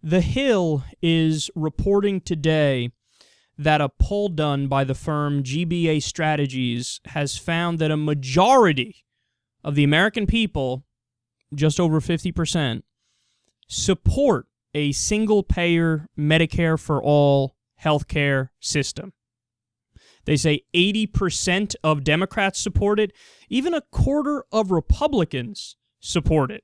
The Hill is reporting today that a poll done by the firm GBA Strategies has found that a majority of the American people, just over 50%, support a single-payer Medicare for all healthcare system. They say 80% of Democrats support it. Even a quarter of Republicans support it.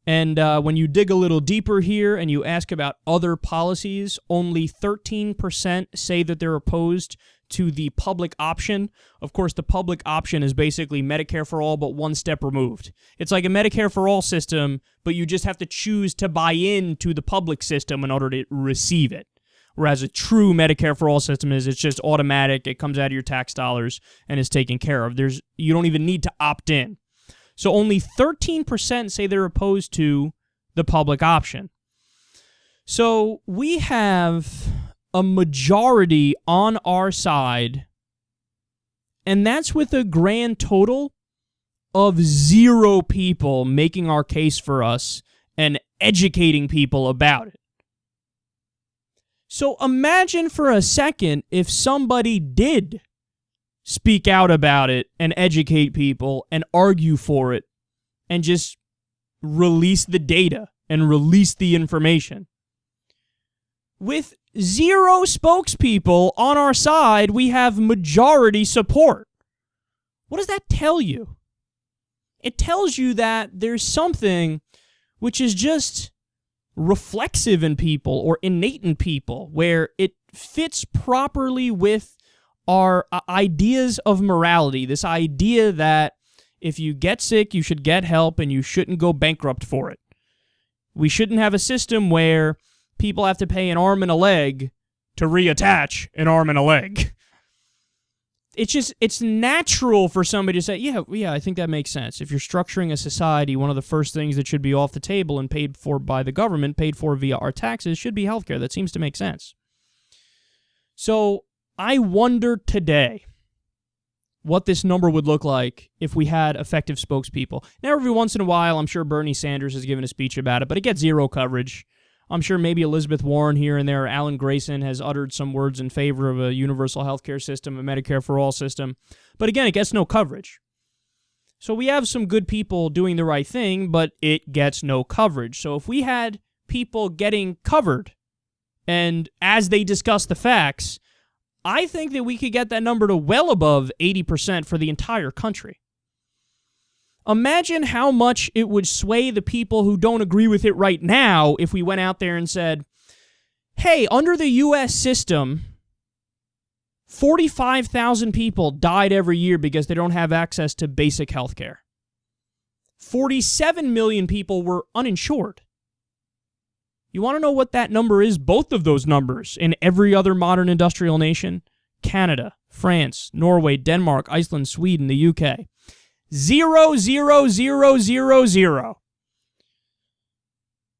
And when you dig a little deeper here and you ask about other policies, only 13% say that they're opposed to the public option. Of course, the public option is basically Medicare for all, but one step removed. It's like a Medicare for all system, but you just have to choose to buy into the public system in order to receive it. Whereas a true Medicare for all system is it's just automatic, it comes out of your tax dollars, and is taken care of. You don't even need to opt in. So only 13% say they're opposed to the public option. So we have a majority on our side, and that's with a grand total of 0 people making our case for us and educating people about it. So imagine for a second if somebody did speak out about it and educate people and argue for it and just release the data and release the information. With 0 spokespeople on our side, we have majority support. What does that tell you? It tells you that there's something which is just reflexive in people or innate in people, where it fits properly with our ideas of morality, this idea that if you get sick, you should get help and you shouldn't go bankrupt for it. We shouldn't have a system where people have to pay an arm and a leg to reattach an arm and a leg. It's natural for somebody to say, yeah, I think that makes sense. If you're structuring a society, one of the first things that should be off the table and paid for by the government, paid for via our taxes, should be healthcare. That seems to make sense. So I wonder today what this number would look like if we had effective spokespeople. Now, every once in a while, I'm sure Bernie Sanders has given a speech about it, but it gets 0 coverage. I'm sure maybe Elizabeth Warren here and there, Alan Grayson has uttered some words in favor of a universal healthcare system, a Medicare for all system. But again, it gets no coverage. So we have some good people doing the right thing, but it gets no coverage. So if we had people getting covered, and as they discuss the facts, I think that we could get that number to well above 80% for the entire country. Imagine how much it would sway the people who don't agree with it right now if we went out there and said, hey, under the U.S. system, 45,000 people died every year because they don't have access to basic health care. 47 million people were uninsured. You want to know what that number is? Both of those numbers in every other modern industrial nation: Canada, France, Norway, Denmark, Iceland, Sweden, the UK. 0, 0, 0, 0, 0.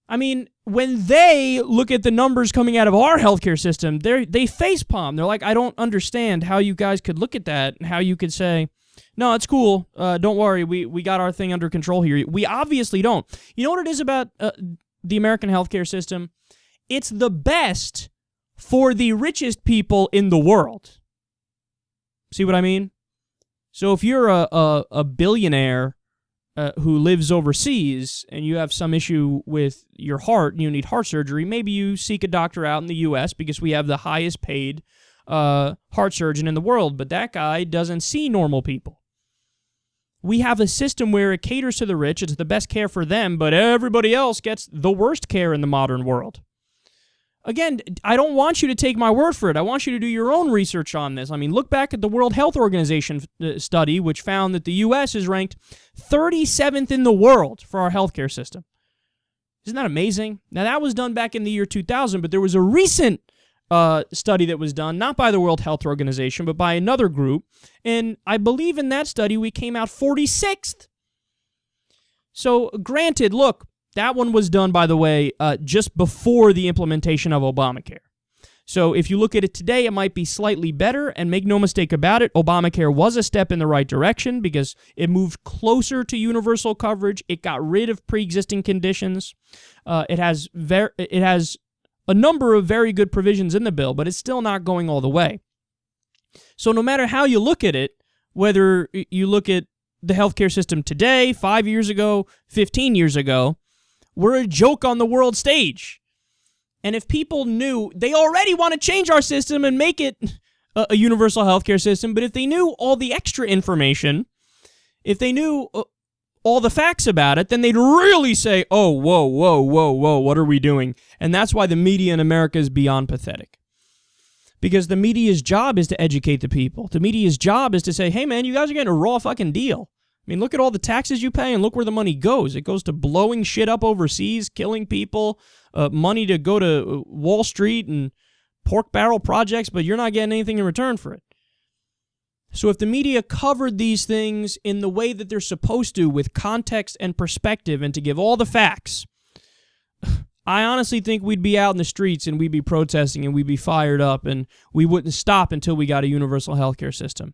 I mean, when they look at the numbers coming out of our healthcare system, they facepalm. They're like, I don't understand how you guys could look at that and how you could say, no, it's cool. Don't worry. We got our thing under control here. We obviously don't. You know what it is about the American healthcare system? It's the best for the richest people in the world. See what I mean? So if you're a billionaire who lives overseas and you have some issue with your heart and you need heart surgery, maybe you seek a doctor out in the U.S. because we have the highest paid heart surgeon in the world, but that guy doesn't see normal people. We have a system where it caters to the rich, it's the best care for them, but everybody else gets the worst care in the modern world. Again, I don't want you to take my word for it. I want you to do your own research on this. I mean, look back at the World Health Organization study, which found that the U.S. is ranked 37th in the world for our healthcare system. Isn't that amazing? Now, that was done back in the year 2000, but there was a recent study that was done, not by the World Health Organization, but by another group, and I believe in that study we came out 46th. So, granted, look, that one was done, by the way, just before the implementation of Obamacare. So if you look at it today, it might be slightly better, and make no mistake about it, Obamacare was a step in the right direction because it moved closer to universal coverage. It got rid of pre-existing conditions. It has a number of very good provisions in the bill, but it's still not going all the way. So no matter how you look at it, whether you look at the healthcare system today, 5 years ago, 15 years ago, we're a joke on the world stage. And if people knew, they already want to change our system and make it a universal healthcare system, but if they knew all the extra information, if they knew all the facts about it, then they'd really say, oh, whoa, what are we doing? And that's why the media in America is beyond pathetic. Because the media's job is to educate the people. The media's job is to say, hey, man, you guys are getting a raw fucking deal. I mean, look at all the taxes you pay and look where the money goes. It goes to blowing shit up overseas, killing people, money to go to Wall Street and pork barrel projects, but you're not getting anything in return for it. So if the media covered these things in the way that they're supposed to, with context and perspective, and to give all the facts, I honestly think we'd be out in the streets and we'd be protesting and we'd be fired up and we wouldn't stop until we got a universal healthcare system.